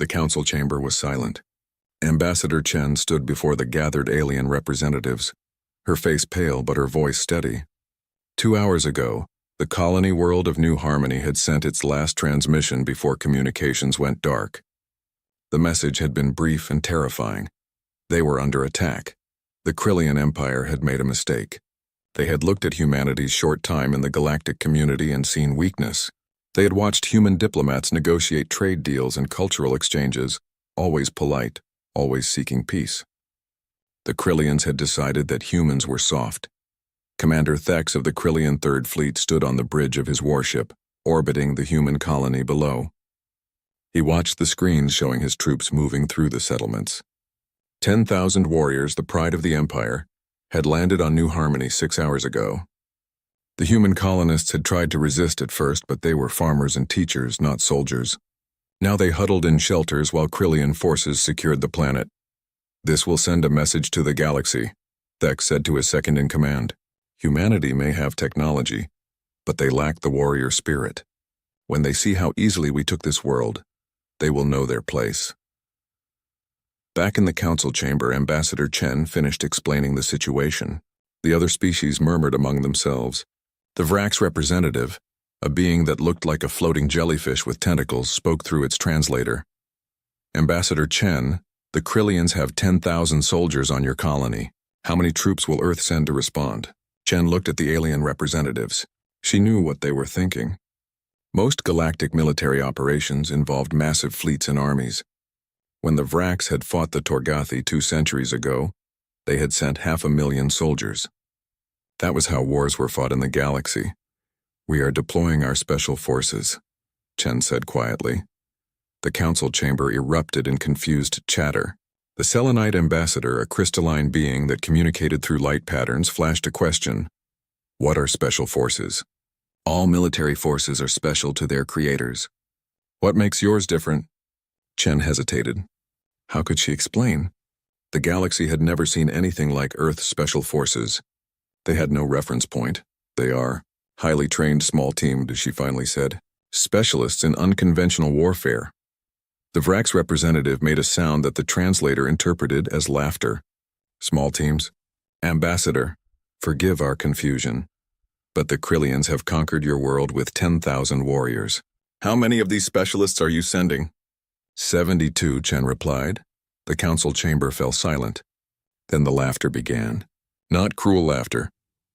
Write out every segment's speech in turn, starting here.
The council chamber was silent. Ambassador Chen stood before the gathered alien representatives, her face pale but her voice steady. 2 hours ago, the colony world of New Harmony had sent its last transmission before communications went dark. The message had been brief and terrifying. They were under attack. The Krillian Empire had made a mistake. They had looked at humanity's short time in the galactic community and seen weakness. They had watched human diplomats negotiate trade deals and cultural exchanges, always polite, always seeking peace. The Krillians had decided that humans were soft. Commander Thex of the Krillian Third Fleet stood on the bridge of his warship, orbiting the human colony below. He watched the screens showing his troops moving through the settlements. 10,000 warriors, the pride of the Empire, had landed on New Harmony 6 hours ago. The human colonists had tried to resist at first, but they were farmers and teachers, not soldiers. Now they huddled in shelters while Krillian forces secured the planet. "This will send a message to the galaxy," Thex said to his second-in-command. "Humanity may have technology, but they lack the warrior spirit. When they see how easily we took this world, they will know their place." Back in the council chamber, Ambassador Chen finished explaining the situation. The other species murmured among themselves. The Vrax representative, a being that looked like a floating jellyfish with tentacles, spoke through its translator. "Ambassador Chen, the Krillians have 10,000 soldiers on your colony. How many troops will Earth send to respond?" Chen looked at the alien representatives. She knew what they were thinking. Most galactic military operations involved massive fleets and armies. When the Vrax had fought the Torgathi 2 centuries ago, they had sent 500,000 soldiers. That was how wars were fought in the galaxy. "We are deploying our special forces," Chen said quietly. The council chamber erupted in confused chatter. The Selenite ambassador, a crystalline being that communicated through light patterns, flashed a question. "What are special forces?" "All military forces are special to their creators." "What makes yours different?" Chen hesitated. How could she explain? The galaxy had never seen anything like Earth's special forces. They had no reference point. "They are highly trained small team," she finally said. "Specialists in unconventional warfare." The Vrax representative made a sound that the translator interpreted as laughter. "Small teams? Ambassador, forgive our confusion. But the Krillians have conquered your world with 10,000 warriors. How many of these specialists are you sending?" 72, Chen replied. The council chamber fell silent. Then the laughter began. Not cruel laughter,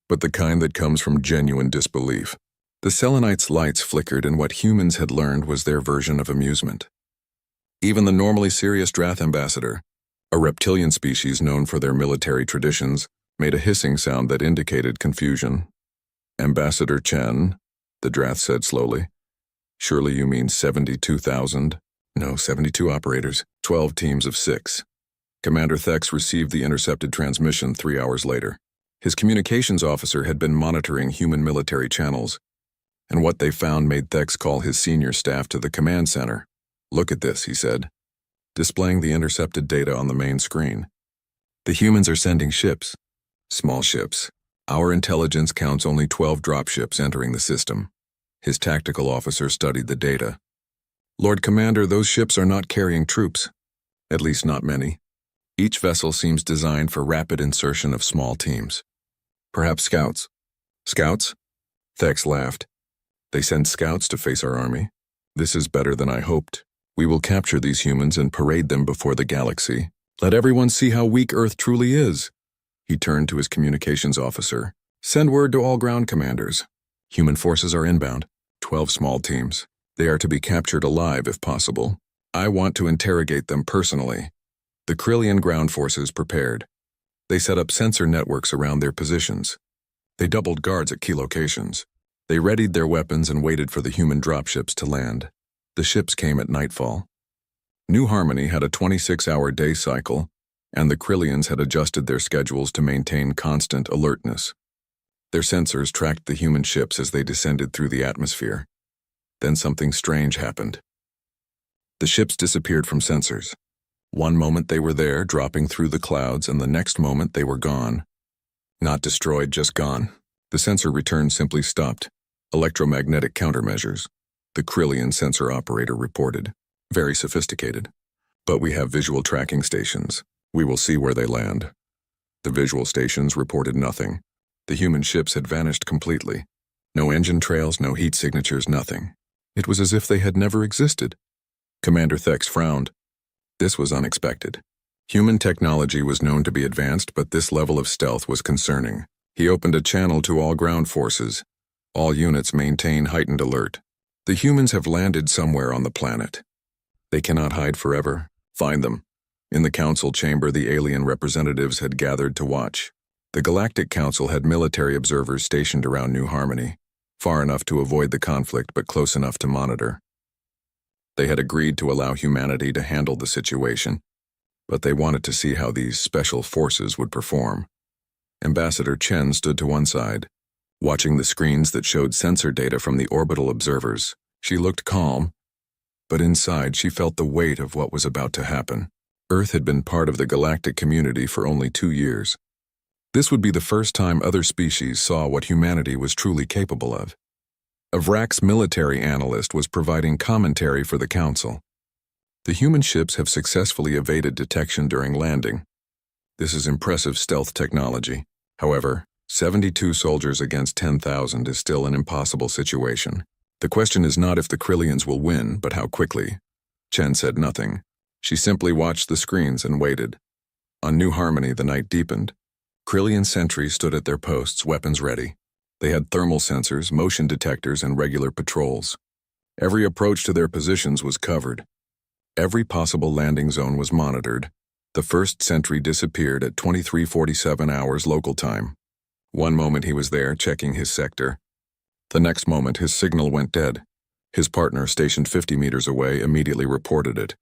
but the kind that comes from genuine disbelief. The Selenites' lights flickered, and what humans had learned was their version of amusement. Even the normally serious Drath ambassador, a reptilian species known for their military traditions, made a hissing sound that indicated confusion. "Ambassador Chen," the Drath said slowly, "surely you mean 72,000? No, 72 operators, 12 teams of 6. Commander Thex received the intercepted transmission 3 hours later. His communications officer had been monitoring human military channels, and what they found made Thex call his senior staff to the command center. "Look at this," he said, displaying the intercepted data on the main screen. "The humans are sending ships. Small ships. Our intelligence counts only 12 dropships entering the system." His tactical officer studied the data. "Lord Commander, those ships are not carrying troops. At least not many. Each vessel seems designed for rapid insertion of small teams. Perhaps scouts." "Scouts?" Thex laughed. "They send scouts to face our army. This is better than I hoped. We will capture these humans and parade them before the galaxy. Let everyone see how weak Earth truly is." He turned to his communications officer. "Send word to all ground commanders. Human forces are inbound. 12 small teams. They are to be captured alive if possible. I want to interrogate them personally." The Krillian ground forces prepared. They set up sensor networks around their positions. They doubled guards at key locations. They readied their weapons and waited for the human dropships to land. The ships came at nightfall. New Harmony had a 26-hour day cycle, and the Krillians had adjusted their schedules to maintain constant alertness. Their sensors tracked the human ships as they descended through the atmosphere. Then something strange happened. The ships disappeared from sensors. One moment they were there, dropping through the clouds, and the next moment they were gone. Not destroyed, just gone. The sensor return simply stopped. Electromagnetic countermeasures, the Krillian sensor operator reported. Very sophisticated. But we have visual tracking stations. We will see where they land. The visual stations reported nothing. The human ships had vanished completely. No engine trails, no heat signatures, nothing. It was as if they had never existed. Commander Thex frowned. This was unexpected. Human technology was known to be advanced, but this level of stealth was concerning. He opened a channel to all ground forces. All units maintain heightened alert. The humans have landed somewhere on the planet. They cannot hide forever. Find them. In the council chamber, the alien representatives had gathered to watch. The Galactic Council had military observers stationed around New Harmony, far enough to avoid the conflict but close enough to monitor. They had agreed to allow humanity to handle the situation, but they wanted to see how these special forces would perform. Ambassador Chen stood to one side, watching the screens that showed sensor data from the orbital observers. She looked calm, but inside she felt the weight of what was about to happen. Earth had been part of the galactic community for only 2 years. This would be the first time other species saw what humanity was truly capable of. A Vrax military analyst was providing commentary for the council. The human ships have successfully evaded detection during landing. This is impressive stealth technology. However, 72 soldiers against 10,000 is still an impossible situation. The question is not if the Krillians will win, but how quickly. Chen said nothing. She simply watched the screens and waited. On New Harmony, the night deepened. Krillian sentries stood at their posts, weapons ready. They had thermal sensors, motion detectors, and regular patrols. Every approach to their positions was covered. Every possible landing zone was monitored. The first sentry disappeared at 23:47 hours local time. One moment he was there, checking his sector. The next moment, his signal went dead. His partner, stationed 50 meters away, immediately reported it.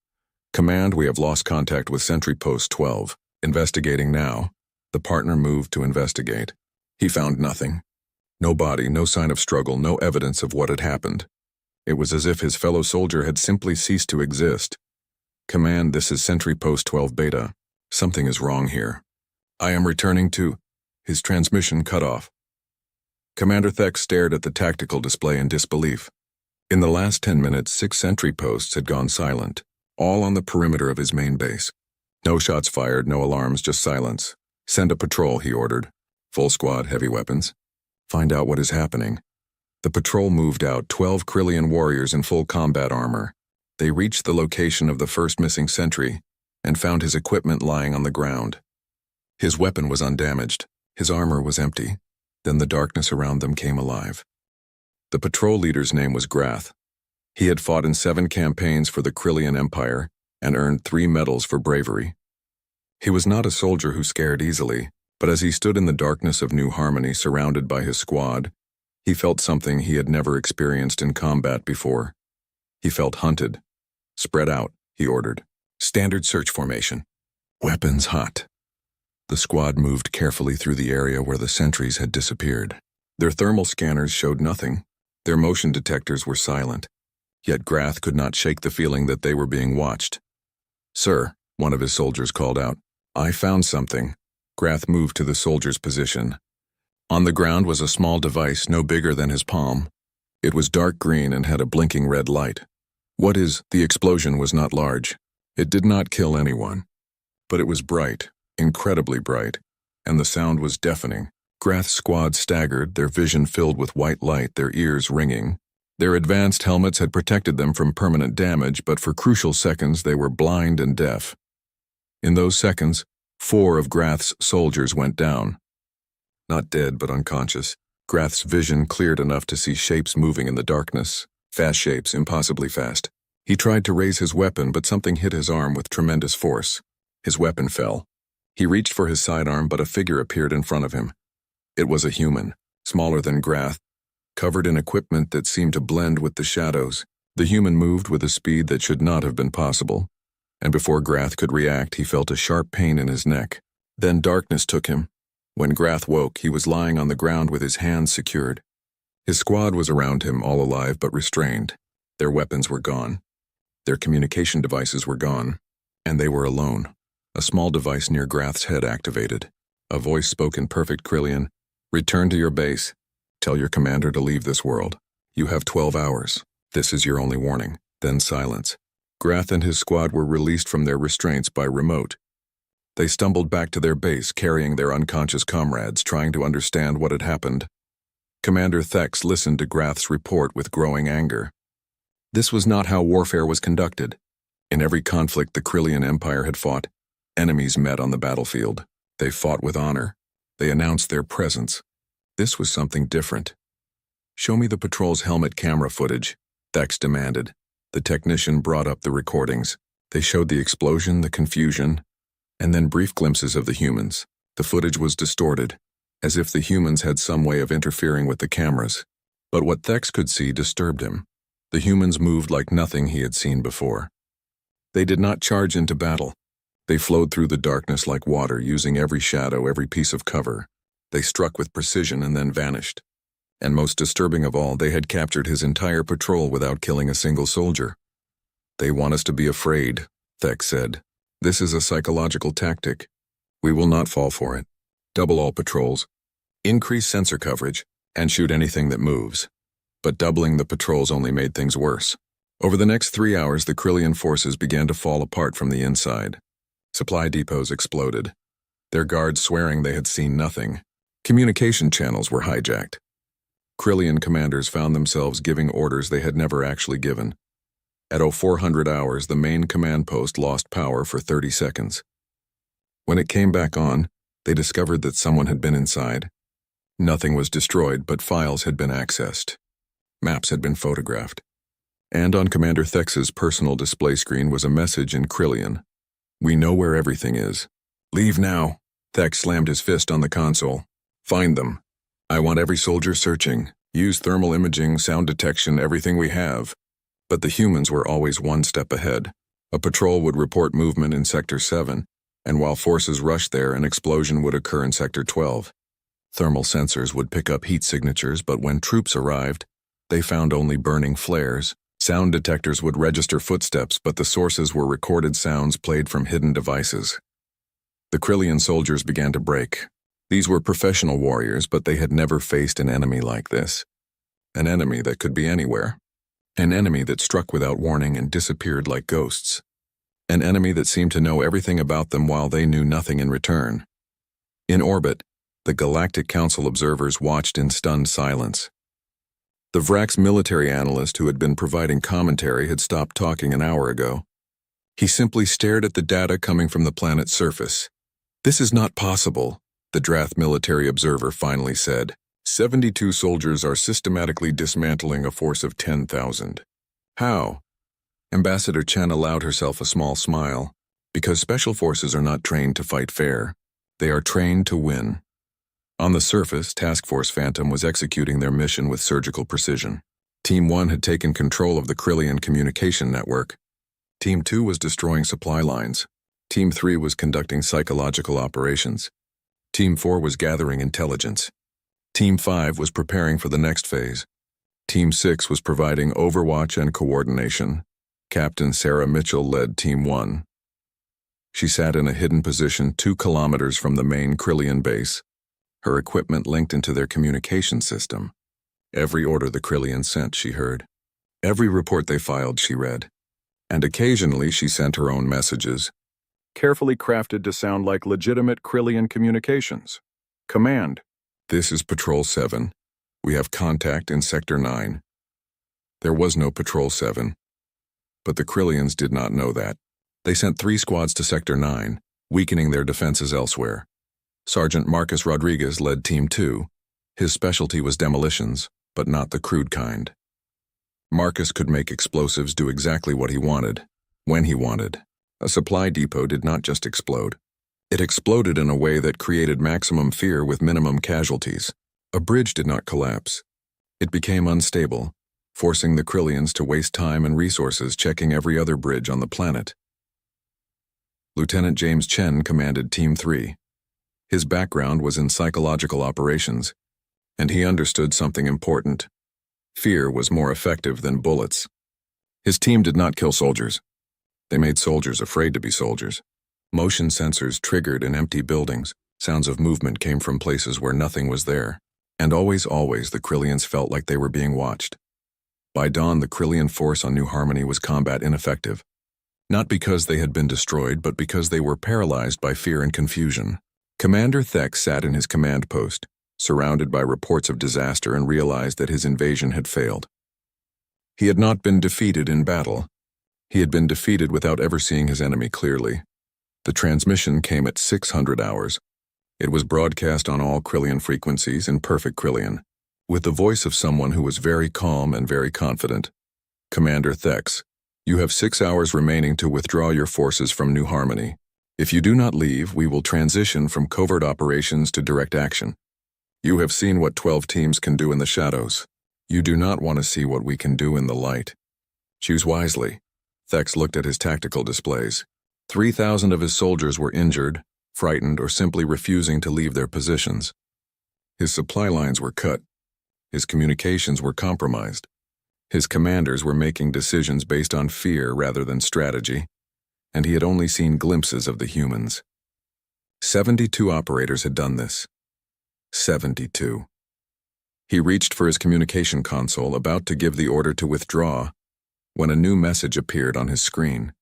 Command, we have lost contact with Sentry Post 12. Investigating now. The partner moved to investigate. He found nothing. No body, no sign of struggle, no evidence of what had happened. It was as if his fellow soldier had simply ceased to exist. Command, this is Sentry Post 12 Beta. Something is wrong here. I am returning to... His transmission cut off. Commander Thex stared at the tactical display in disbelief. In the last 10 minutes, 6 sentry posts had gone silent, all on the perimeter of his main base. No shots fired, no alarms, just silence. Send a patrol, he ordered. Full squad, heavy weapons. Find out what is happening. The patrol moved out, 12 Krillian warriors in full combat armor. They reached the location of the first missing sentry and found his equipment lying on the ground. His weapon was undamaged. His armor was empty. Then the darkness around them came alive. The patrol leader's name was Grath. He had fought in 7 campaigns for the Krillian Empire and earned 3 medals for bravery. He was not a soldier who scared easily, but as he stood in the darkness of New Harmony surrounded by his squad, he felt something he had never experienced in combat before. He felt hunted. Spread out, he ordered. Standard search formation. Weapons hot. The squad moved carefully through the area where the sentries had disappeared. Their thermal scanners showed nothing. Their motion detectors were silent. Yet Grath could not shake the feeling that they were being watched. Sir, one of his soldiers called out. I found something. Grath moved to the soldier's position. On the ground was a small device no bigger than his palm. It was dark green and had a blinking red light. The explosion was not large. It did not kill anyone. But it was bright. Incredibly bright, and the sound was deafening. Grath's squad staggered, their vision filled with white light, their ears ringing. Their advanced helmets had protected them from permanent damage, but for crucial seconds they were blind and deaf. In those seconds, 4 of Grath's soldiers went down. Not dead, but unconscious. Grath's vision cleared enough to see shapes moving in the darkness. Fast shapes, impossibly fast. He tried to raise his weapon, but something hit his arm with tremendous force. His weapon fell. He reached for his sidearm, but a figure appeared in front of him. It was a human, smaller than Grath, covered in equipment that seemed to blend with the shadows. The human moved with a speed that should not have been possible, and before Grath could react, he felt a sharp pain in his neck. Then darkness took him. When Grath woke, he was lying on the ground with his hands secured. His squad was around him, all alive but restrained. Their weapons were gone. Their communication devices were gone, and they were alone. A small device near Grath's head activated. A voice spoke in perfect Krillian. Return to your base. Tell your commander to leave this world. You have 12 hours. This is your only warning. Then silence. Grath and his squad were released from their restraints by remote. They stumbled back to their base, carrying their unconscious comrades, trying to understand what had happened. Commander Thex listened to Grath's report with growing anger. This was not how warfare was conducted. In every conflict the Krillian Empire had fought, enemies met on the battlefield. They fought with honor. They announced their presence. This was something different. "Show me the patrol's helmet camera footage," Thex demanded. The technician brought up the recordings. They showed the explosion, the confusion, and then brief glimpses of the humans. The footage was distorted, as if the humans had some way of interfering with the cameras. But what Thex could see disturbed him. The humans moved like nothing he had seen before. They did not charge into battle. They flowed through the darkness like water, using every shadow, every piece of cover. They struck with precision and then vanished. And most disturbing of all, they had captured his entire patrol without killing a single soldier. "They want us to be afraid," Thex said. "This is a psychological tactic. We will not fall for it. Double all patrols, increase sensor coverage, and shoot anything that moves." But doubling the patrols only made things worse. Over the next 3 hours, the Krillian forces began to fall apart from the inside. Supply depots exploded, their guards swearing they had seen nothing. Communication channels were hijacked. Krillian commanders found themselves giving orders they had never actually given. At 0400 hours, the main command post lost power for 30 seconds. When it came back on, they discovered that someone had been inside. Nothing was destroyed, but files had been accessed. Maps had been photographed. And on Commander Thex's personal display screen was a message in Krillian. "We know where everything is. Leave now." Thex slammed his fist on the console. "Find them. I want every soldier searching. Use thermal imaging, sound detection, everything we have." But the humans were always one step ahead. A patrol would report movement in Sector 7, and while forces rushed there, an explosion would occur in Sector 12. Thermal sensors would pick up heat signatures, but when troops arrived, they found only burning flares. Sound detectors would register footsteps, but the sources were recorded sounds played from hidden devices. The Krillian soldiers began to break. These were professional warriors, but they had never faced an enemy like this. An enemy that could be anywhere. An enemy that struck without warning and disappeared like ghosts. An enemy that seemed to know everything about them while they knew nothing in return. In orbit, the Galactic Council observers watched in stunned silence. The Vrax military analyst who had been providing commentary had stopped talking an hour ago. He simply stared at the data coming from the planet's surface. "This is not possible," the Drath military observer finally said. 72 soldiers are systematically dismantling a force of 10,000. "How?" Ambassador Chen allowed herself a small smile. "Because special forces are not trained to fight fair. They are trained to win." On the surface, Task Force Phantom was executing their mission with surgical precision. Team 1 had taken control of the Krillian communication network. Team 2 was destroying supply lines. Team 3 was conducting psychological operations. Team 4 was gathering intelligence. Team 5 was preparing for the next phase. Team 6 was providing overwatch and coordination. Captain Sarah Mitchell led Team 1. She sat in a hidden position 2 kilometers from the main Krillian base, her equipment linked into their communication system. Every order the Krillians sent, she heard. Every report they filed, she read. And occasionally she sent her own messages, carefully crafted to sound like legitimate Krillian communications. "Command. This is Patrol 7. We have contact in Sector 9. There was no Patrol 7. But the Krillians did not know that. They sent 3 squads to Sector 9, weakening their defenses elsewhere. Sergeant Marcus Rodriguez led Team 2. His specialty was demolitions, but not the crude kind. Marcus could make explosives do exactly what he wanted, when he wanted. A supply depot did not just explode. It exploded in a way that created maximum fear with minimum casualties. A bridge did not collapse. It became unstable, forcing the Krillians to waste time and resources checking every other bridge on the planet. Lieutenant James Chen commanded Team 3. His background was in psychological operations, and he understood something important. Fear was more effective than bullets. His team did not kill soldiers. They made soldiers afraid to be soldiers. Motion sensors triggered in empty buildings. Sounds of movement came from places where nothing was there. And always, the Krillians felt like they were being watched. By dawn, the Krillian force on New Harmony was combat ineffective. Not because they had been destroyed, but because they were paralyzed by fear and confusion. Commander Thex sat in his command post, surrounded by reports of disaster, and realized that his invasion had failed. He had not been defeated in battle. He had been defeated without ever seeing his enemy clearly. The transmission came at 600 hours. It was broadcast on all Krillian frequencies in perfect Krillian, with the voice of someone who was very calm and very confident. Commander Thex, you have 6 hours remaining to withdraw your forces from New Harmony. If you do not leave, we will transition from covert operations to direct action. You have seen what 12 teams can do in the shadows. You do not want to see what we can do in the light. Choose wisely. Thex looked at his tactical displays. 3,000 of his soldiers were injured, frightened, or simply refusing to leave their positions. His supply lines were cut. His communications were compromised. His commanders were making decisions based on fear rather than strategy, and he had only seen glimpses of the humans. 72 operators had done this. 72. He reached for his communication console, about to give the order to withdraw, when a new message appeared on his screen.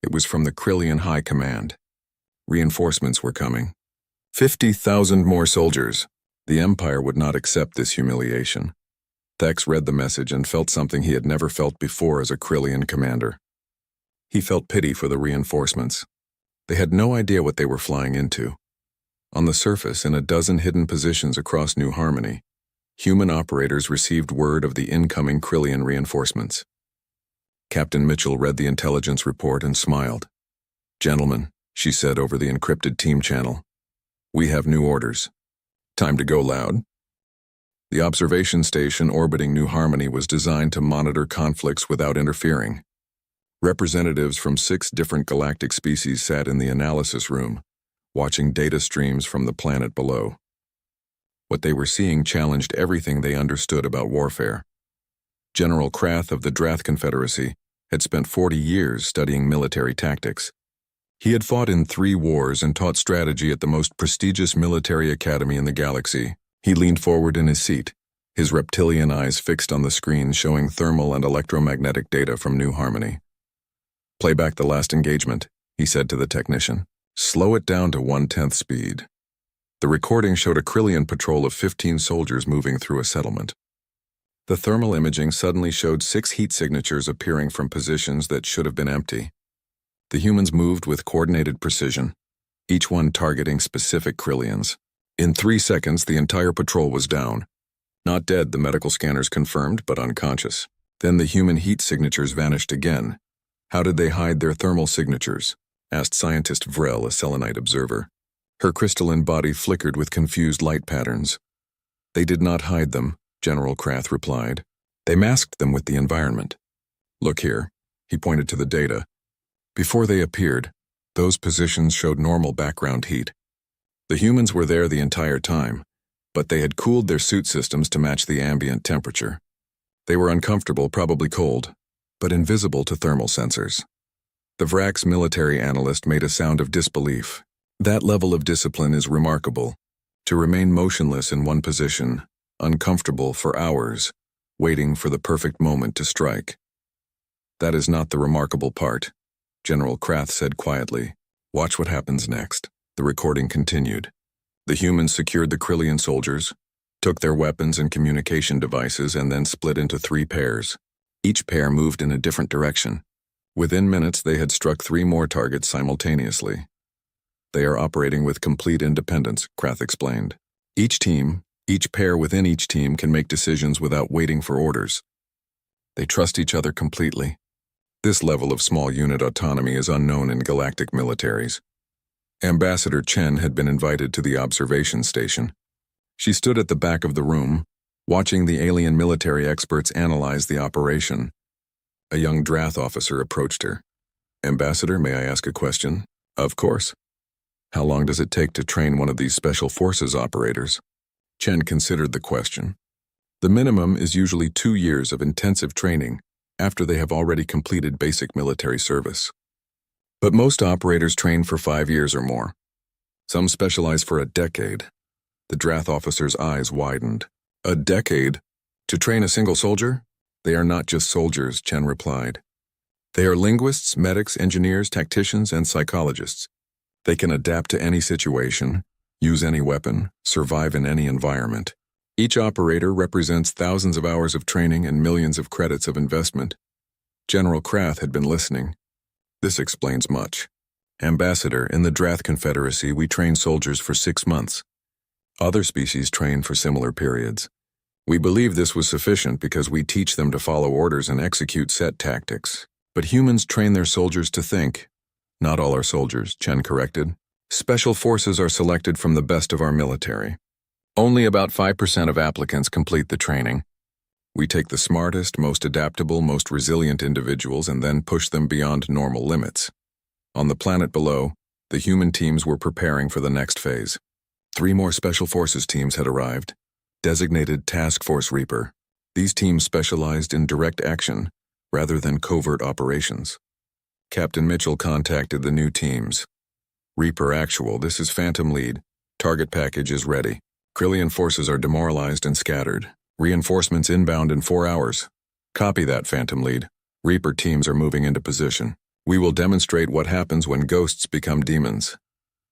It was from the Krillian High Command. Reinforcements were coming. 50,000 more soldiers. The Empire would not accept this humiliation. Thex read the message and felt something he had never felt before as a Krillian commander. He felt pity for the reinforcements. They had no idea what they were flying into. On the surface, in a dozen hidden positions across New Harmony, human operators received word of the incoming Krillian reinforcements. Captain Mitchell read the intelligence report and smiled. "Gentlemen," she said over the encrypted team channel, "we have new orders. Time to go loud." The observation station orbiting New Harmony was designed to monitor conflicts without interfering. Representatives from 6 different galactic species sat in the analysis room, watching data streams from the planet below. What they were seeing challenged everything they understood about warfare. General Krath of the Drath Confederacy had spent 40 years studying military tactics. He had fought in 3 wars and taught strategy at the most prestigious military academy in the galaxy. He leaned forward in his seat, his reptilian eyes fixed on the screen showing thermal and electromagnetic data from New Harmony. "Play back the last engagement," he said to the technician. "Slow it down to 1/10 speed." The recording showed a Krillian patrol of 15 soldiers moving through a settlement. The thermal imaging suddenly showed 6 heat signatures appearing from positions that should have been empty. The humans moved with coordinated precision, each one targeting specific Krillians. In 3 seconds, the entire patrol was down. Not dead, the medical scanners confirmed, but unconscious. Then the human heat signatures vanished again. "How did they hide their thermal signatures?" asked scientist Vrel, a selenite observer. Her crystalline body flickered with confused light patterns. "They did not hide them," General Krath replied. "They masked them with the environment. Look here." He pointed to the data. Before they appeared, those positions showed normal background heat. The humans were there the entire time, but they had cooled their suit systems to match the ambient temperature. They were uncomfortable, probably cold, but invisible to thermal sensors. The Vrax military analyst made a sound of disbelief. That level of discipline is remarkable. To remain motionless in one position, uncomfortable for hours, waiting for the perfect moment to strike. "That is not the remarkable part," General Krath said quietly. "Watch what happens next." The recording continued. The humans secured the Krillian soldiers, took their weapons and communication devices, and then split into 3 pairs. Each pair moved in a different direction. Within minutes, they had struck 3 more targets simultaneously. "They are operating with complete independence," Krath explained. Each pair within each team can make decisions without waiting for orders. They trust each other completely. This level of small unit autonomy is unknown in galactic militaries. Ambassador Chen had been invited to the observation station. She stood at the back of the room, watching the alien military experts analyze the operation. A young Drath officer approached her. "Ambassador, may I ask a question?" "Of course." "How long does it take to train one of these special forces operators?" Chen considered the question. "The minimum is usually 2 years of intensive training after they have already completed basic military service. But most operators train for 5 years or more. Some specialize for a decade." The Drath officer's eyes widened. "A decade? To train a single soldier?" "They are not just soldiers," Chen replied. They are linguists, medics, engineers, tacticians, and psychologists. They can adapt to any situation, use any weapon, survive in any environment. Each operator represents thousands of hours of training and millions of credits of investment. General Krath had been listening. This explains much. Ambassador, in the Drath Confederacy, we train soldiers for 6 months. Other species train for similar periods. We believe this was sufficient because we teach them to follow orders and execute set tactics. But humans train their soldiers to think. Not all our soldiers, Chen corrected. Special forces are selected from the best of our military. Only about 5% of applicants complete the training. We take the smartest, most adaptable, most resilient individuals and then push them beyond normal limits. On the planet below, the human teams were preparing for the next phase. 3 more Special Forces teams had arrived, designated Task Force Reaper. These teams specialized in direct action rather than covert operations. Captain Mitchell contacted the new teams. Reaper Actual, this is Phantom Lead. Target package is ready. Krillian forces are demoralized and scattered. Reinforcements inbound in 4 hours. Copy that, Phantom Lead. Reaper teams are moving into position. We will demonstrate what happens when ghosts become demons.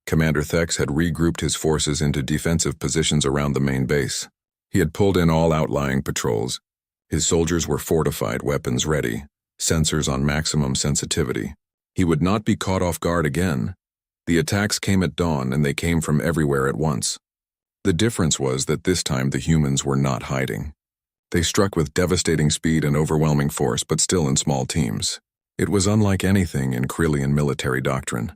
Commander Thex had regrouped his forces into defensive positions around the main base. He had pulled in all outlying patrols. His soldiers were fortified, weapons ready, sensors on maximum sensitivity. He would not be caught off guard again. The attacks came at dawn, and they came from everywhere at once. The difference was that this time the humans were not hiding. They struck with devastating speed and overwhelming force, but still in small teams. It was unlike anything in Krillian military doctrine.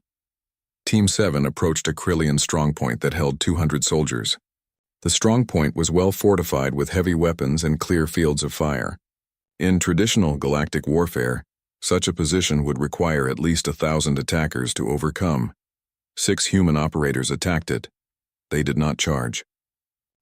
Team 7 approached a Krillian strongpoint that held 200 soldiers. The strongpoint was well fortified with heavy weapons and clear fields of fire. In traditional galactic warfare, such a position would require at least 1,000 attackers to overcome. 6 human operators attacked it. They did not charge.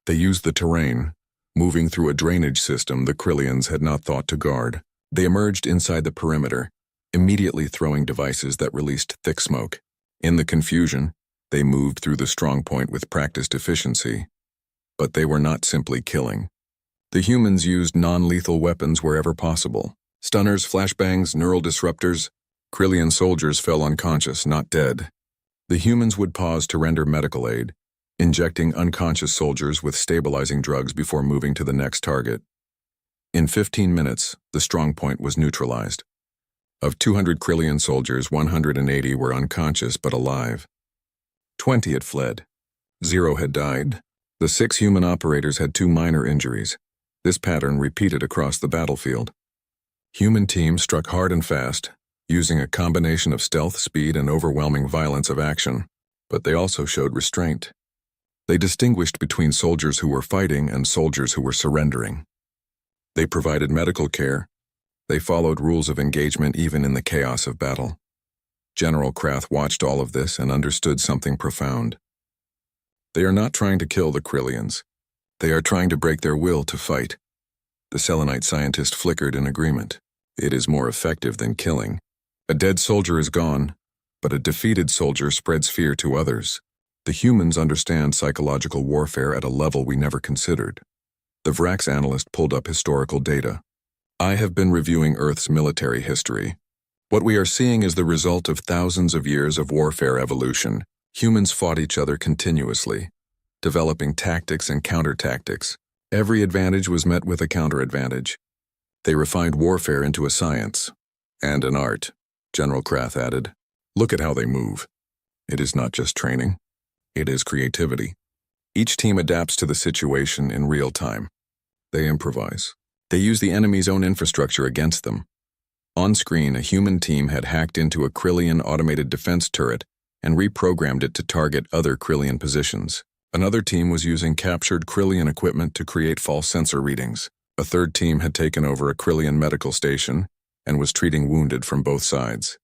They used the terrain, moving through a drainage system the Krillians had not thought to guard. They emerged inside the perimeter, immediately throwing devices that released thick smoke. In the confusion, they moved through the strongpoint with practiced efficiency. But they were not simply killing. The humans used non-lethal weapons wherever possible. Stunners, flashbangs, neural disruptors. Krillian soldiers fell unconscious, not dead. The humans would pause to render medical aid, injecting unconscious soldiers with stabilizing drugs before moving to the next target. In 15 minutes, the strongpoint was neutralized. Of 200 Krillian soldiers, 180 were unconscious but alive. 20 had fled. 0 had died. The 6 human operators had 2 minor injuries. This pattern repeated across the battlefield. Human teams struck hard and fast, using a combination of stealth, speed, and overwhelming violence of action, but they also showed restraint. They distinguished between soldiers who were fighting and soldiers who were surrendering. They provided medical care. They followed rules of engagement even in the chaos of battle. General Krath watched all of this and understood something profound. They are not trying to kill the Krillians. They are trying to break their will to fight. The Selenite scientist flickered in agreement. It is more effective than killing. A dead soldier is gone, but a defeated soldier spreads fear to others. The humans understand psychological warfare at a level we never considered. The Vrax analyst pulled up historical data. I have been reviewing Earth's military history. What we are seeing is the result of thousands of years of warfare evolution. Humans fought each other continuously, developing tactics and counter-tactics. Every advantage was met with a counter-advantage. They refined warfare into a science and an art, General Krath added. Look at how they move. It is not just training. It is creativity. Each team adapts to the situation in real time. They improvise. They use the enemy's own infrastructure against them. On screen, a human team had hacked into a Krillian automated defense turret and reprogrammed it to target other Krillian positions. Another team was using captured Krillian equipment to create false sensor readings. A third team had taken over a Krillian medical station and was treating wounded from both sides.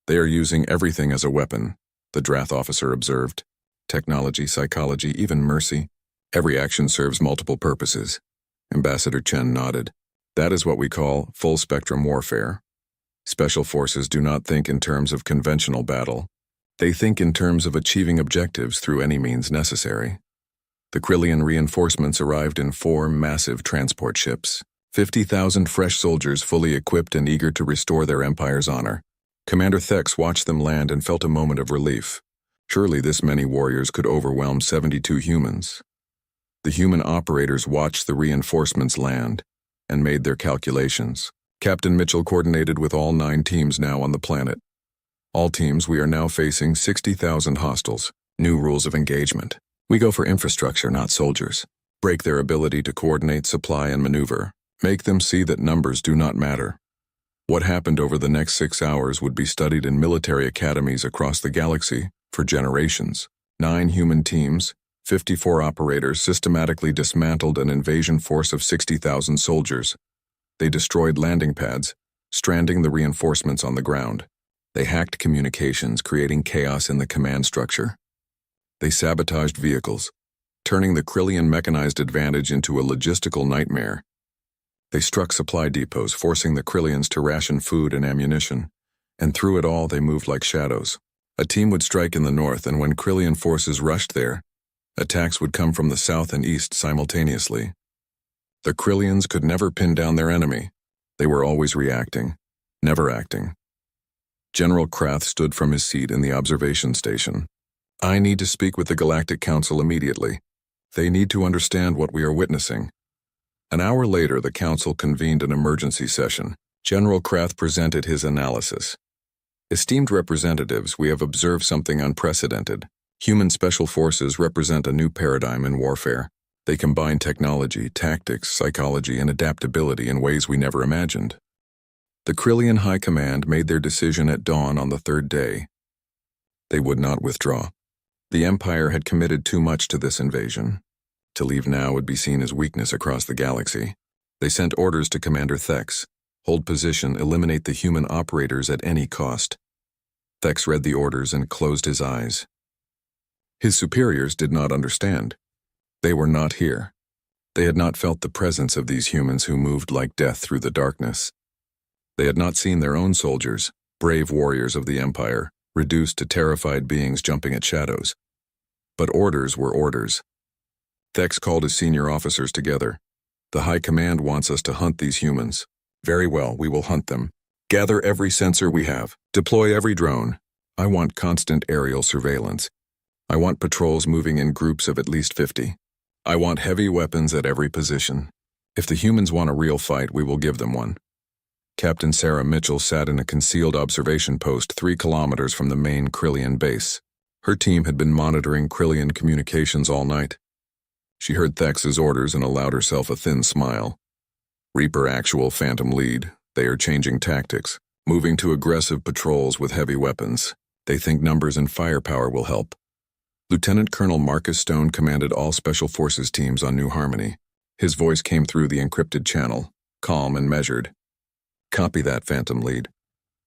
They are using everything as a weapon, the Drath officer observed. Technology, psychology, even mercy. Every action serves multiple purposes. Ambassador Chen nodded. That is what we call full-spectrum warfare. Special forces do not think in terms of conventional battle. They think in terms of achieving objectives through any means necessary. The Krillian reinforcements arrived in 4 massive transport ships. 50,000 fresh soldiers fully equipped and eager to restore their empire's honor. Commander Thex watched them land and felt a moment of relief. Surely this many warriors could overwhelm 72 humans. The human operators watched the reinforcements land and made their calculations. Captain Mitchell coordinated with all 9 teams now on the planet. All teams, we are now facing 60,000 hostiles. New rules of engagement. We go for infrastructure, not soldiers. Break their ability to coordinate, supply, and maneuver. Make them see that numbers do not matter. What happened over the next 6 hours would be studied in military academies across the galaxy for generations. 9 human teams, 54 operators systematically dismantled an invasion force of 60,000 soldiers. They destroyed landing pads, stranding the reinforcements on the ground. They hacked communications, creating chaos in the command structure. They sabotaged vehicles, turning the Krillian mechanized advantage into a logistical nightmare. They struck supply depots, forcing the Krillians to ration food and ammunition. And through it all, they moved like shadows. A team would strike in the north, and when Krillian forces rushed there, attacks would come from the south and east simultaneously. The Krillians could never pin down their enemy. They were always reacting, never acting. General Krath stood from his seat in the observation station. I need to speak with the Galactic Council immediately. They need to understand what we are witnessing. An hour later, the Council convened an emergency session. General Krath presented his analysis. Esteemed representatives, we have observed something unprecedented. Human special forces represent a new paradigm in warfare. They combine technology, tactics, psychology, and adaptability in ways we never imagined. The Krillian High Command made their decision at dawn on the 3rd day. They would not withdraw. The Empire had committed too much to this invasion. To leave now would be seen as weakness across the galaxy. They sent orders to Commander Thex. Hold position, eliminate the human operators at any cost. Thex read the orders and closed his eyes. His superiors did not understand. They were not here. They had not felt the presence of these humans who moved like death through the darkness. They had not seen their own soldiers, brave warriors of the Empire, reduced to terrified beings jumping at shadows. But orders were orders. Thex called his senior officers together. The High Command wants us to hunt these humans. Very well, we will hunt them. Gather every sensor we have. Deploy every drone. I want constant aerial surveillance. I want patrols moving in groups of at least 50. I want heavy weapons at every position. If the humans want a real fight, we will give them one. Captain Sarah Mitchell sat in a concealed observation post 3 kilometers from the main Krillian base. Her team had been monitoring Krillian communications all night. She heard Thex's orders and allowed herself a thin smile. Reaper actual Phantom lead. They are changing tactics, moving to aggressive patrols with heavy weapons. They think numbers and firepower will help. Lieutenant Colonel Marcus Stone commanded all Special Forces teams on New Harmony. His voice came through the encrypted channel, calm and measured. Copy that, Phantom lead.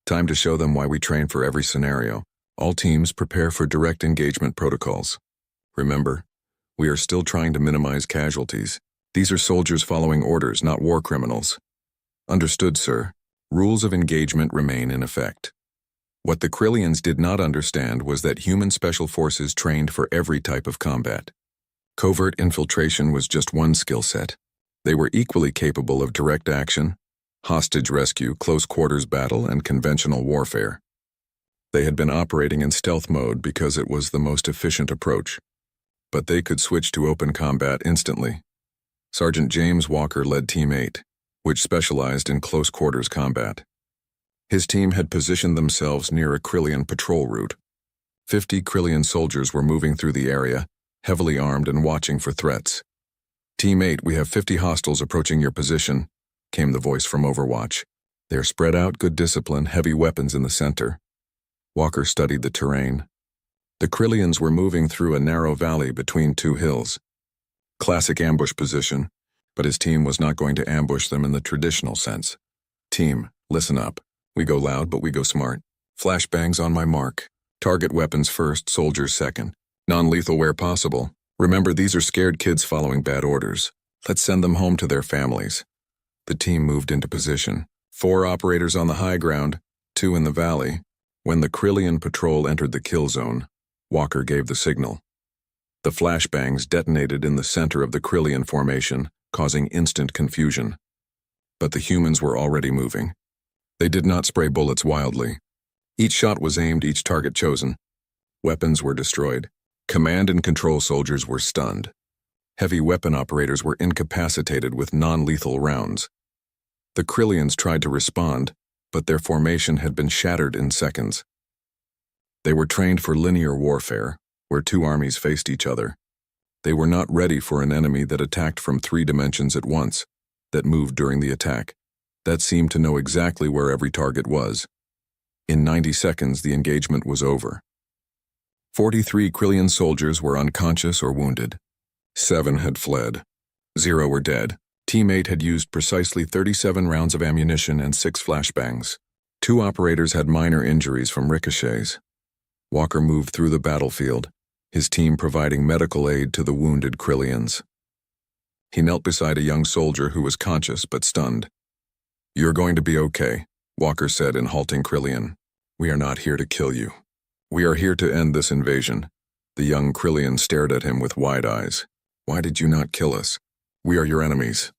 Time to show them why we train for every scenario. All teams prepare for direct engagement protocols. Remember, we are still trying to minimize casualties. These are soldiers following orders, not war criminals. Understood, sir. Rules of engagement remain in effect. What the Krillians did not understand was that human special forces trained for every type of combat. Covert infiltration was just one skill set. They were equally capable of direct action, hostage rescue, close quarters battle, and conventional warfare. They had been operating in stealth mode because it was the most efficient approach. But they could switch to open combat instantly. Sergeant James Walker led Team 8, which specialized in close quarters combat. His team had positioned themselves near a Krillian patrol route. 50 Krillian soldiers were moving through the area, heavily armed and watching for threats. Team 8, we have 50 hostiles approaching your position, came the voice from Overwatch. They are spread out, good discipline, heavy weapons in the center. Walker studied the terrain. The Krillians were moving through a narrow valley between 2 hills. Classic ambush position, but his team was not going to ambush them in the traditional sense. Team, listen up. We go loud, but we go smart. Flashbangs on my mark. Target weapons first, soldiers second. Non-lethal where possible. Remember, these are scared kids following bad orders. Let's send them home to their families. The team moved into position. 4 operators on the high ground, 2 in the valley. When the Krillian patrol entered the kill zone, Walker gave the signal. The flashbangs detonated in the center of the Krillian formation, causing instant confusion. but the humans were already moving. They did not spray bullets wildly. Each shot was aimed, each target chosen. Weapons were destroyed. Command and control soldiers were stunned. Heavy weapon operators were incapacitated with non-lethal rounds. The Krillians tried to respond, but their formation had been shattered in seconds. They were trained for linear warfare, where two armies faced each other. They were not ready for an enemy that attacked from 3 dimensions at once, that moved during the attack, that seemed to know exactly where every target was. In 90 seconds, the engagement was over. 43 Krillian soldiers were unconscious or wounded. 7 had fled. 0 were dead. Team 8 had used precisely 37 rounds of ammunition and 6 flashbangs. 2 operators had minor injuries from ricochets. Walker moved through the battlefield, his team providing medical aid to the wounded Krillians. He knelt beside a young soldier who was conscious but stunned. "You're going to be okay," Walker said in halting Krillian. "We are not here to kill you. We are here to end this invasion." The young Krillian stared at him with wide eyes. "Why did you not kill us? We are your enemies."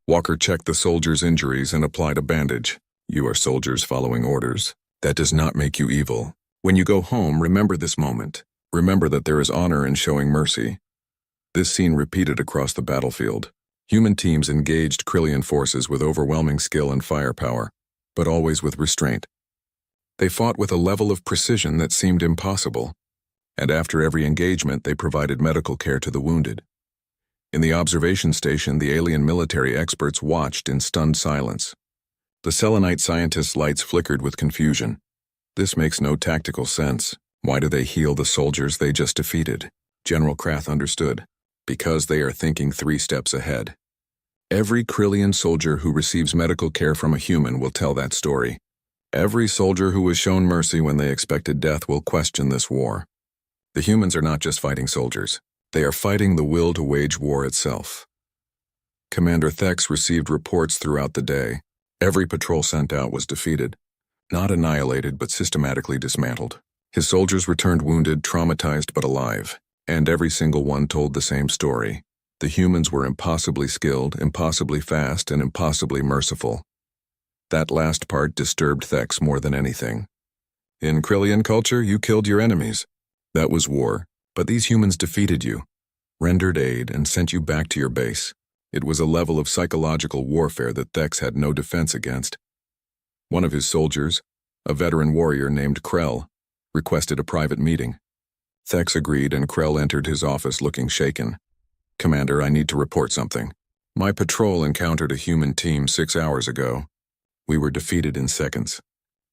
Walker checked the soldier's injuries and applied a bandage. "You are soldiers following orders. That does not make you evil. When you go home, remember this moment. Remember that there is honor in showing mercy." This scene repeated across the battlefield. Human teams engaged Krillian forces with overwhelming skill and firepower, but always with restraint. They fought with a level of precision that seemed impossible, and after every engagement they provided medical care to the wounded. In the observation station, the alien military experts watched in stunned silence. The Selenite scientists' lights flickered with confusion. "This makes no tactical sense. Why do they heal the soldiers they just defeated?" General Krath understood. "Because they are thinking 3 steps ahead. Every Krillian soldier who receives medical care from a human will tell that story. Every soldier who was shown mercy when they expected death will question this war. The humans are not just fighting soldiers. They are fighting the will to wage war itself." Commander Thex received reports throughout the day. Every patrol sent out was defeated. Not annihilated, but systematically dismantled. His soldiers returned wounded, traumatized, but alive. And every single one told the same story. The humans were impossibly skilled, impossibly fast, and impossibly merciful. That last part disturbed Thex more than anything. "In Krillian culture, you killed your enemies. That was war, but these humans defeated you, rendered aid, and sent you back to your base." It was a level of psychological warfare that Thex had no defense against. One of his soldiers, a veteran warrior named Krell, requested a private meeting. Thex agreed, and Krell entered his office looking shaken. "Commander, I need to report something. My patrol encountered a human team 6 hours ago. We were defeated in seconds.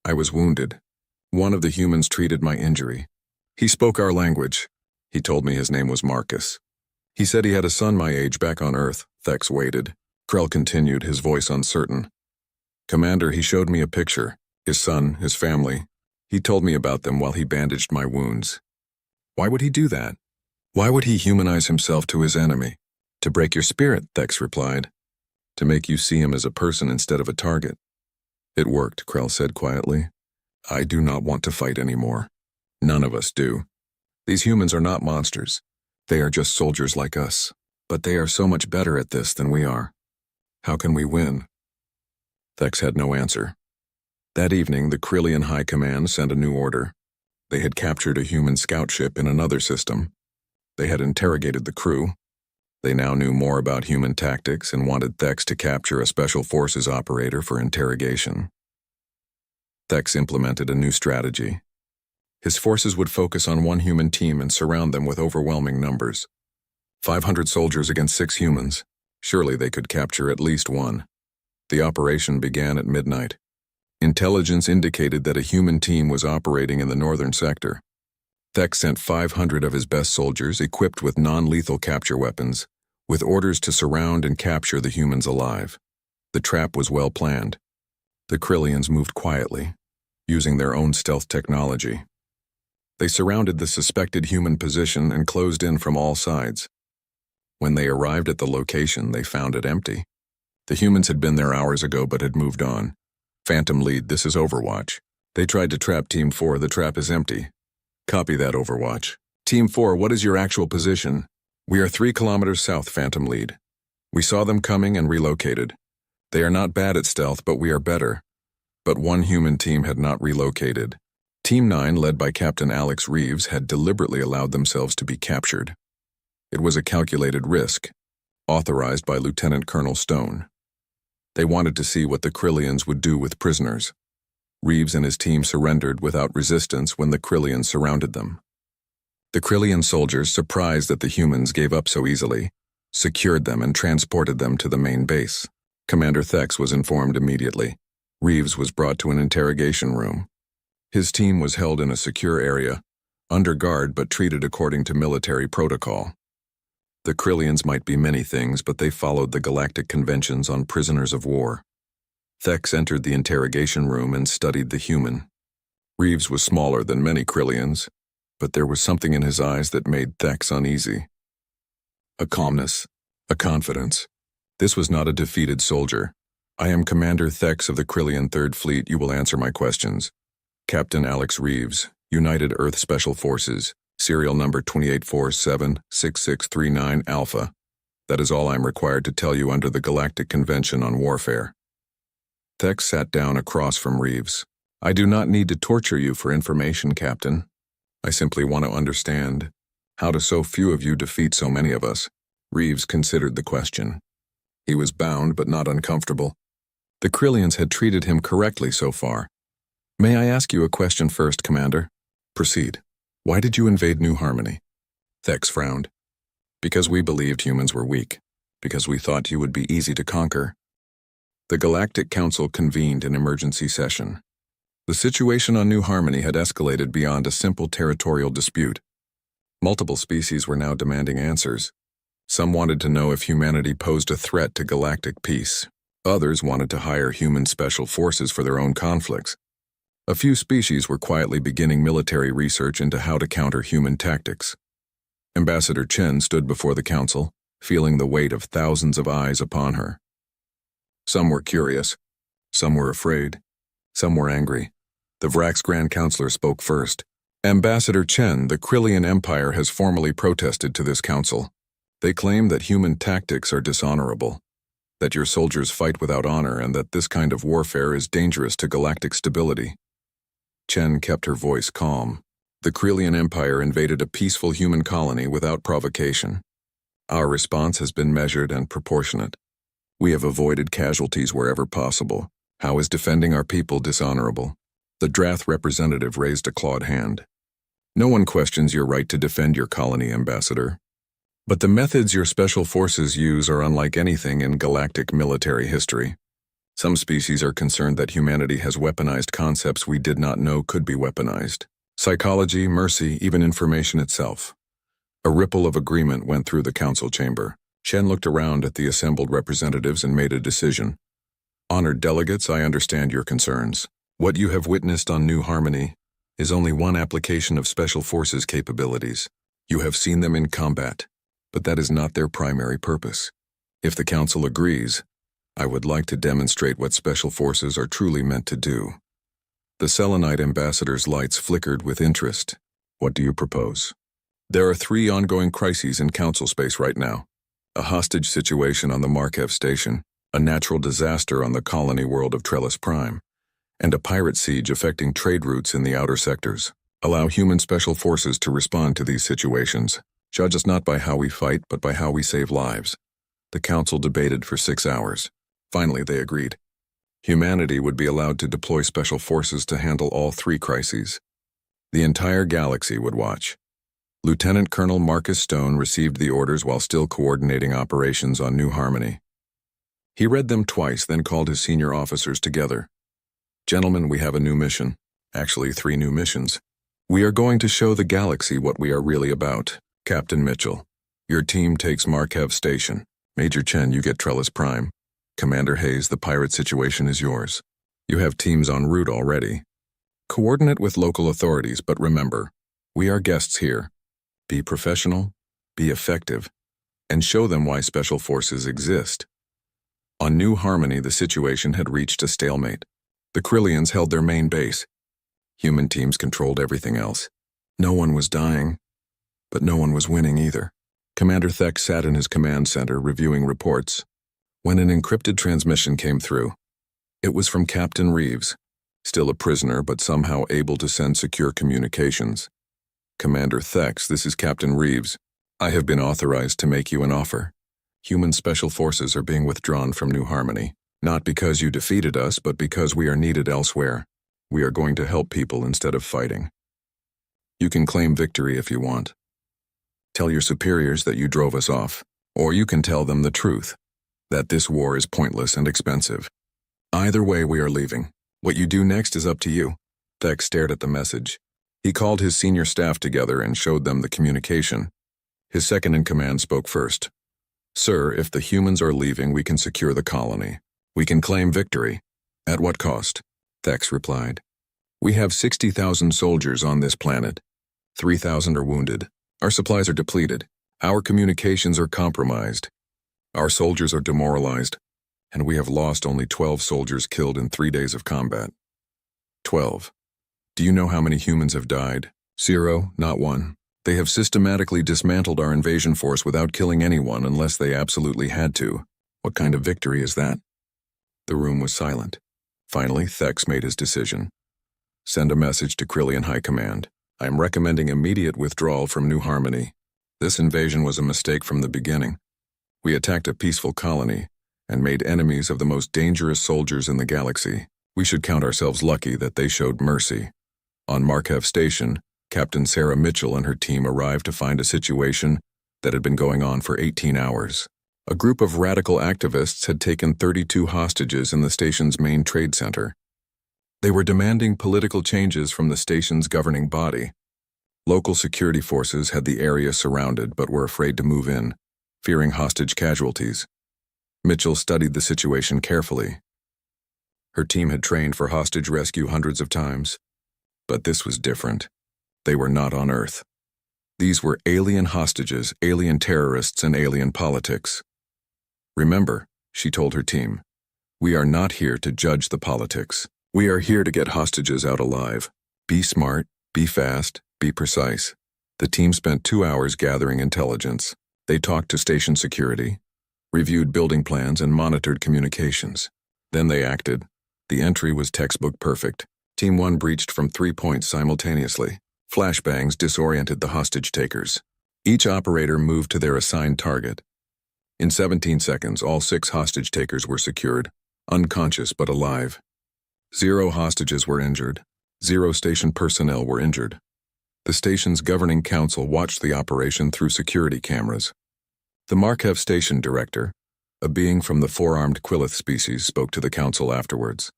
I was wounded. One of the humans treated my injury. He spoke our language. He told me his name was Marcus. He said he had a son my age back on Earth." Thex waited. Krell continued, his voice uncertain. "Commander, he showed me a picture. His son, his family. He told me about them while he bandaged my wounds." "Why would he do that? Why would he humanize himself to his enemy?" "To break your spirit," Thex replied. "To make you see him as a person instead of a target." "It worked," Krell said quietly. "I do not want to fight anymore. None of us do. These humans are not monsters. They are just soldiers like us. But they are so much better at this than we are. How can we win?" Thex had no answer. That evening, the Krillian High Command sent a new order. They had captured a human scout ship in another system. They had interrogated the crew. They now knew more about human tactics and wanted Thex to capture a special forces operator for interrogation. Thex implemented a new strategy. His forces would focus on one human team and surround them with overwhelming numbers. 500 soldiers against 6 humans. Surely they could capture at least one. The operation began at midnight. Intelligence indicated that a human team was operating in the northern sector. Thex sent 500 of his best soldiers equipped with non-lethal capture weapons, with orders to surround and capture the humans alive. The trap was well planned. The Krillians moved quietly, using their own stealth technology. They surrounded the suspected human position and closed in from all sides. When they arrived at the location, they found it empty. The humans had been there hours ago but had moved on. "Phantom Lead, this is Overwatch. They tried to trap Team 4, the trap is empty. Copy that, Overwatch. Team 4, what is your actual position?" "We are 3 kilometers south, Phantom Lead. We saw them coming and relocated. They are not bad at stealth, but we are better. But one human team had not relocated. Team 9, led by Captain Alex Reeves, had deliberately allowed themselves to be captured. It was a calculated risk, authorized by Lieutenant Colonel Stone. They wanted to see what the Krillians would do with prisoners. Reeves and his team surrendered without resistance when the Krillians surrounded them. The Krillian soldiers, surprised that the humans gave up so easily, secured them and transported them to the main base. Commander Thex was informed immediately. Reeves was brought to an interrogation room. His team was held in a secure area, under guard but treated according to military protocol. The Krillians might be many things, but they followed the Galactic Conventions on prisoners of war. Thex entered the interrogation room and studied the human. Reeves was smaller than many Krillians, but there was something in his eyes that made Thex uneasy. A calmness, a confidence. This was not a defeated soldier. I am Commander Thex of the Krillian Third Fleet. You will answer my questions. Captain Alex Reeves, United Earth Special Forces, serial number 2847-6639 Alpha. That is all I am required to tell you under the Galactic Convention on Warfare. Thex sat down across from Reeves. I do not need to torture you for information, Captain. I simply want to understand how do so few of you defeat so many of us? Reeves considered the question. He was bound but not uncomfortable. The Krillians had treated him correctly so far. May I ask you a question first, Commander? Proceed. Why did you invade New Harmony? Thex frowned. Because we believed humans were weak. Because we thought you would be easy to conquer. The Galactic Council convened an emergency session. The situation on New Harmony had escalated beyond a simple territorial dispute. Multiple species were now demanding answers. Some wanted to know if humanity posed a threat to galactic peace. Others wanted to hire human special forces for their own conflicts. A few species were quietly beginning military research into how to counter human tactics. Ambassador Chen stood before the council, feeling the weight of thousands of eyes upon her. Some were curious, some were afraid, some were angry. The Vrax Grand Counselor spoke first. Ambassador Chen, the Krillian Empire has formally protested to this council. They claim that human tactics are dishonorable, that your soldiers fight without honor, and that this kind of warfare is dangerous to galactic stability. Chen kept her voice calm. The Krillian Empire invaded a peaceful human colony without provocation. Our response has been measured and proportionate. We have avoided casualties wherever possible. How is defending our people dishonorable? The Drath representative raised a clawed hand. No one questions your right to defend your colony, Ambassador. But the methods your special forces use are unlike anything in galactic military history. Some species are concerned that humanity has weaponized concepts we did not know could be weaponized. Psychology, mercy, even information itself. A ripple of agreement went through the council chamber. Chen looked around at the assembled representatives and made a decision. Honored delegates, I understand your concerns. What you have witnessed on New Harmony is only one application of Special Forces capabilities. You have seen them in combat, but that is not their primary purpose. If the Council agrees, I would like to demonstrate what Special Forces are truly meant to do. The Selenite ambassador's lights flickered with interest. What do you propose? There are 3 ongoing crises in Council space right now. A hostage situation on the Markev station, a natural disaster on the colony world of Trellis Prime, and a pirate siege affecting trade routes in the outer sectors. Allow human special forces to respond to these situations. Judge us not by how we fight, but by how we save lives. The council debated for 6 hours. Finally, they agreed. Humanity would be allowed to deploy special forces to handle all 3 crises. The entire galaxy would watch. Lieutenant Colonel Marcus Stone received the orders while still coordinating operations on New Harmony. He read them twice, then called his senior officers together. Gentlemen, we have a new mission. Actually, 3 new missions. We are going to show the galaxy what we are really about. Captain Mitchell, your team takes Markev Station. Major Chen, you get Trellis Prime. Commander Hayes, the pirate situation is yours. You have teams en route already. Coordinate with local authorities, but remember, we are guests here. Be professional, be effective, and show them why special forces exist. On New Harmony, the situation had reached a stalemate. The Krillians held their main base. Human teams controlled everything else. No one was dying, but no one was winning either. Commander Thex sat in his command center reviewing reports. when an encrypted transmission came through. It was from Captain Reeves, still a prisoner but somehow able to send secure communications. Commander Thex, this is Captain Reeves. I have been authorized to make you an offer. Human Special Forces are being withdrawn from New Harmony. Not because you defeated us, but because we are needed elsewhere. We are going to help people instead of fighting. You can claim victory if you want. Tell your superiors that you drove us off, or you can tell them the truth, that this war is pointless and expensive. Either way, we are leaving. What you do next is up to you. Thex stared at the message. He called his senior staff together and showed them the communication. His second-in-command spoke first. Sir, if the humans are leaving, we can secure the colony. We can claim victory. At what cost? Thex replied. We have 60,000 soldiers on this planet. 3,000 are wounded. Our supplies are depleted. Our communications are compromised. Our soldiers are demoralized. And we have lost only 12 soldiers killed in 3 days of combat. 12. Do you know how many humans have died? 0, not 1. They have systematically dismantled our invasion force without killing anyone unless they absolutely had to. What kind of victory is that? The room was silent. Finally, Thex made his decision. Send a message to Krillian High Command. I am recommending immediate withdrawal from New Harmony. This invasion was a mistake from the beginning. We attacked a peaceful colony and made enemies of the most dangerous soldiers in the galaxy. We should count ourselves lucky that they showed mercy. On Markev Station, Captain Sarah Mitchell and her team arrived to find a situation that had been going on for 18 hours. A group of radical activists had taken 32 hostages in the station's main trade center. They were demanding political changes from the station's governing body. Local security forces had the area surrounded but were afraid to move in, fearing hostage casualties. Mitchell studied the situation carefully. Her team had trained for hostage rescue hundreds of times. But this was different. They were not on Earth. These were alien hostages, alien terrorists, and alien politics. Remember, she told her team, we are not here to judge the politics. We are here to get hostages out alive. Be smart, be fast, be precise. The team spent 2 hours gathering intelligence. They talked to station security, reviewed building plans, and monitored communications. Then they acted. The entry was textbook perfect. Team 1 breached from 3 points simultaneously. Flashbangs disoriented the hostage takers. Each operator moved to their assigned target. In 17 seconds, all 6 hostage takers were secured, unconscious but alive. 0 hostages were injured. 0 station personnel were injured. The station's governing council watched the operation through security cameras. The Markev station director, a being from the four-armed Quillith species, spoke to the council afterwards.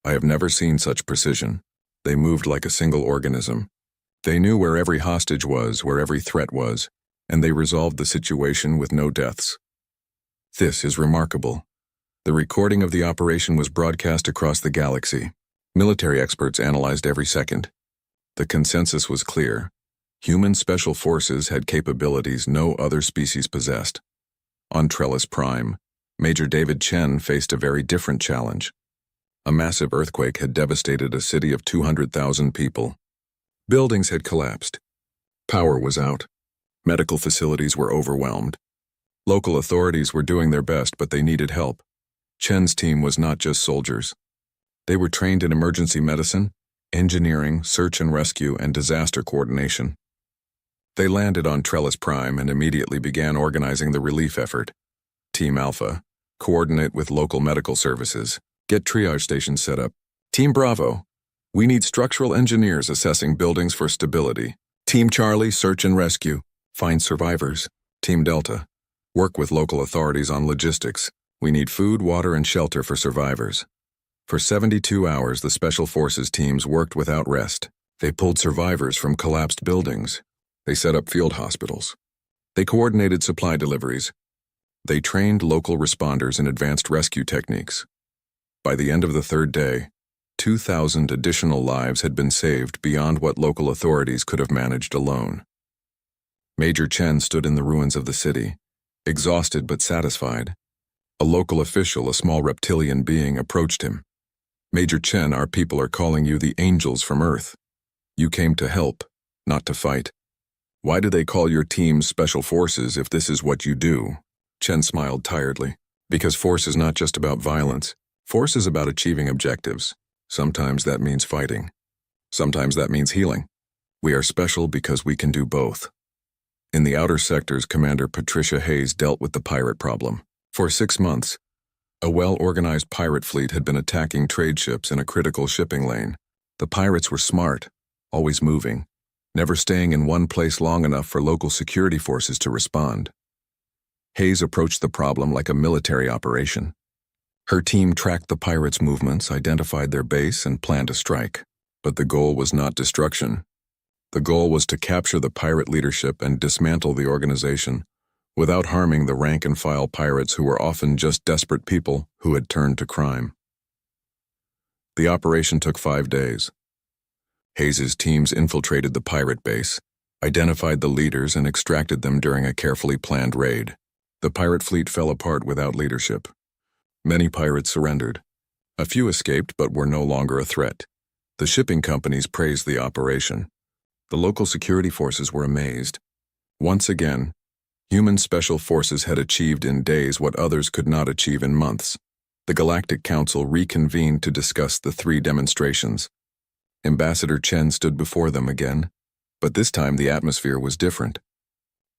I have never seen such precision. They moved like a single organism. They knew where every hostage was, where every threat was, and they resolved the situation with no deaths. This is remarkable. The recording of the operation was broadcast across the galaxy. Military experts analyzed every second. The consensus was clear. Human Special Forces had capabilities no other species possessed. On Trellis Prime, Major David Chen faced a very different challenge. A massive earthquake had devastated a city of 200,000 people. Buildings had collapsed. Power was out. Medical facilities were overwhelmed. Local authorities were doing their best, but they needed help. Chen's team was not just soldiers. They were trained in emergency medicine, engineering, search and rescue, and disaster coordination. They landed on Trellis Prime and immediately began organizing the relief effort. Team Alpha, coordinate with local medical services. Get triage stations set up. Team Bravo, we need structural engineers assessing buildings for stability. Team Charlie, search and rescue. Find survivors. Team Delta, work with local authorities on logistics. We need food, water, and shelter for survivors. For 72 hours, the Special Forces teams worked without rest. They pulled survivors from collapsed buildings. They set up field hospitals. They coordinated supply deliveries. They trained local responders in advanced rescue techniques. By the end of the 3rd day, 2,000 additional lives had been saved beyond what local authorities could have managed alone. Major Chen stood in the ruins of the city, exhausted but satisfied. A local official, a small reptilian being, approached him. Major Chen, our people are calling you the angels from Earth. You came to help, not to fight. Why do they call your team Special Forces if this is what you do? Chen smiled tiredly. Because force is not just about violence. Force is about achieving objectives. Sometimes that means fighting. Sometimes that means healing. We are special because we can do both. In the outer sectors, Commander Patricia Hayes dealt with the pirate problem. For 6 months, a well-organized pirate fleet had been attacking trade ships in a critical shipping lane. The pirates were smart, always moving, never staying in one place long enough for local security forces to respond. Hayes approached the problem like a military operation. Her team tracked the pirates' movements, identified their base, and planned a strike. But the goal was not destruction. The goal was to capture the pirate leadership and dismantle the organization without harming the rank-and-file pirates who were often just desperate people who had turned to crime. The operation took 5 days. Hayes's teams infiltrated the pirate base, identified the leaders, and extracted them during a carefully planned raid. The pirate fleet fell apart without leadership. Many pirates surrendered. A few escaped but were no longer a threat. The shipping companies praised the operation. The local security forces were amazed. Once again, human special forces had achieved in days what others could not achieve in months. The Galactic Council reconvened to discuss the 3 demonstrations. Ambassador Chen stood before them again, but this time the atmosphere was different.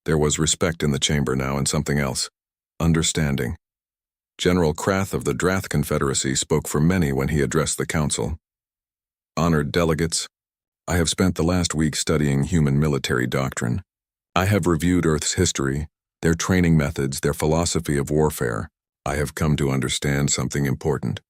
There was respect in the chamber now and something else: understanding. General Krath of the Drath Confederacy spoke for many when he addressed the council. Honored delegates, I have spent the last week studying human military doctrine. I have reviewed Earth's history, their training methods, their philosophy of warfare. I have come to understand something important.